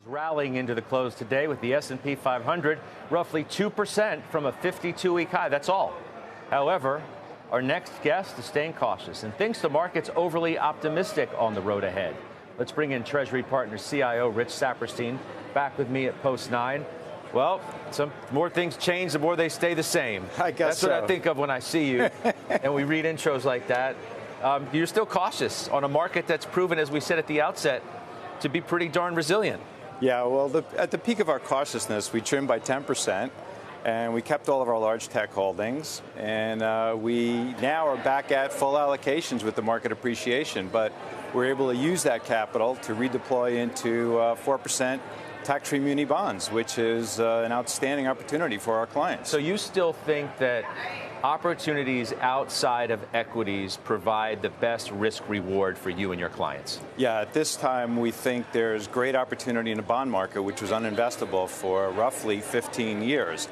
Rallying into the close today with the S&P 500 roughly 2% from a 52-week high. That's all. However, our next guest is staying cautious and thinks the market's overly optimistic on the road ahead. Let's bring in Treasury Partners CIO Rich Saperstein back with me at Post 9. Well, some more things change, the more they stay the same. I guess That's what I think of when I see you. And we read intros like that. You're still cautious on a market that's proven, as we said at the outset, to be pretty darn resilient. Yeah, well, at the peak of our cautiousness, we trimmed by 10%, and we kept all of our large tech holdings, and we now are back at full allocations with the market appreciation, but we're able to use that capital to redeploy into 4% tax-free muni bonds, which is an outstanding opportunity for our clients. So you still think that opportunities outside of equities provide the best risk reward for you and your clients? Yeah, at this time, we think there's great opportunity in the bond market, which was uninvestable for roughly 15 years.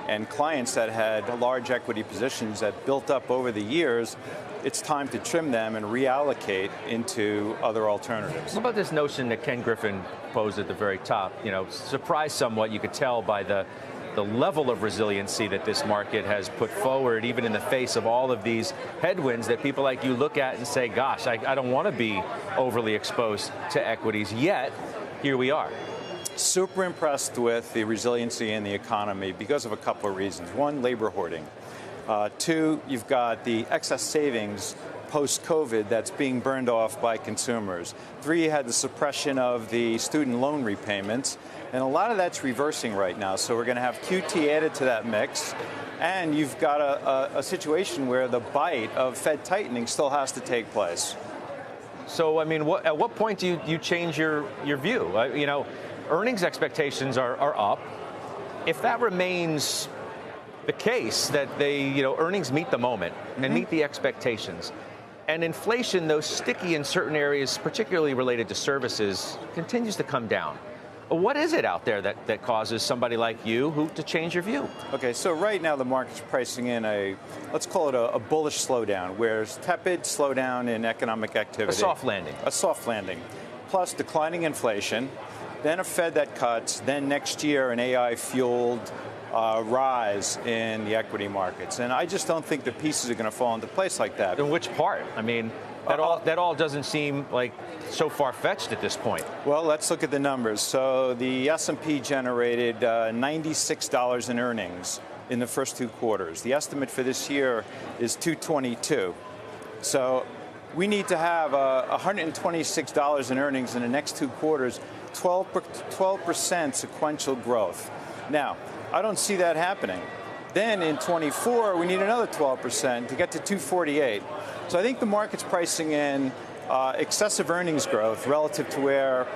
And clients that had large equity positions that built up over the years, it's time to trim them and reallocate into other alternatives. What about this notion that Ken Griffin posed at the very top? You know, surprised somewhat, you could tell by the level of resiliency that this market has put forward, even in the face of all of these headwinds that people like you look at and say, gosh, I don't want to be overly exposed to equities, yet here we are. Super impressed with the resiliency in the economy because of a couple of reasons. One, labor hoarding. Two, you've got the excess savings post-COVID that's being burned off by consumers. Three, you had the suppression of the student loan repayments. And a lot of that's reversing right now. So we're going to have QT added to that mix. And you've got a situation where the bite of Fed tightening still has to take place. So, I mean, at what point do you change your view? You know, earnings expectations are up. If that remains the case, that earnings meet the moment and meet the expectations, and inflation, though sticky in certain areas, particularly related to services, continues to come down. What is it out there that causes somebody like you to change your view? Okay, so right now the market's pricing in let's call it a bullish slowdown, where there's tepid slowdown in economic activity. A soft landing. A soft landing, plus declining inflation, then a Fed that cuts, then next year an AI-fueled rise in the equity markets. And I just don't think the pieces are going to fall into place like that. In which part? I mean, that all doesn't seem like so far-fetched at this point. Well, let's look at the numbers. So the S&P generated $96 in earnings in the first two quarters. The estimate for this year is $222. So we need to have $126 in earnings in the next two quarters, 12% sequential growth. Now, I don't see that happening. Then in 24, we need another 12% to get to 248. So I think the market's pricing in excessive earnings growth relative to where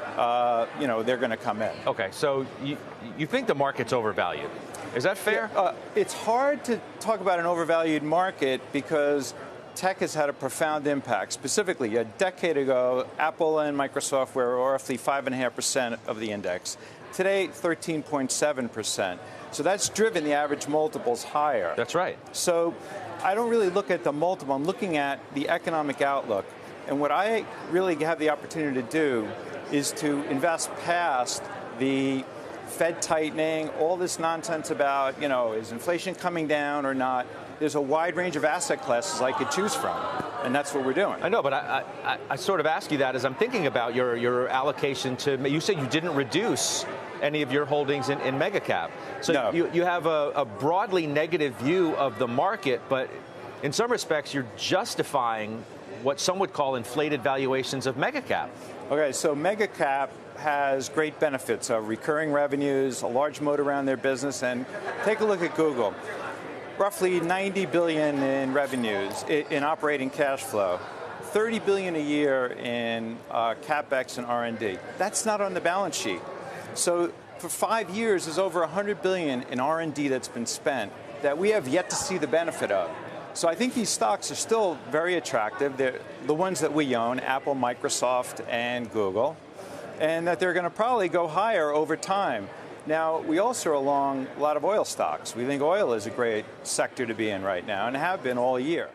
they're going to come in. Okay, so you think the market's overvalued? Is that fair? Yeah, it's hard to talk about an overvalued market because tech has had a profound impact. Specifically, a decade ago, Apple and Microsoft were roughly 5.5% of the index. Today, 13.7%. So that's driven the average multiples higher. That's right. So I don't really look at the multiple. I'm looking at the economic outlook. And what I really have the opportunity to do is to invest past the Fed tightening, all this nonsense about, is inflation coming down or not? There's a wide range of asset classes I could choose from, and that's what we're doing. I know, but I sort of ask you that as I'm thinking about your allocation to, you said you didn't reduce any of your holdings in mega cap. So no. You have a broadly negative view of the market, but in some respects you're justifying what some would call inflated valuations of mega cap. Okay, so mega cap has great benefits of recurring revenues, a large moat around their business, and take a look at Google. Roughly $90 billion in revenues, in operating cash flow, $30 billion a year in CapEx and R&D. That's not on the balance sheet. So for 5 years, there's over $100 billion in R&D that's been spent that we have yet to see the benefit of. So I think these stocks are still very attractive. They're the ones that we own, Apple, Microsoft, and Google, and that they're going to probably go higher over time. Now, we also are along a lot of oil stocks. We think oil is a great sector to be in right now and have been all year.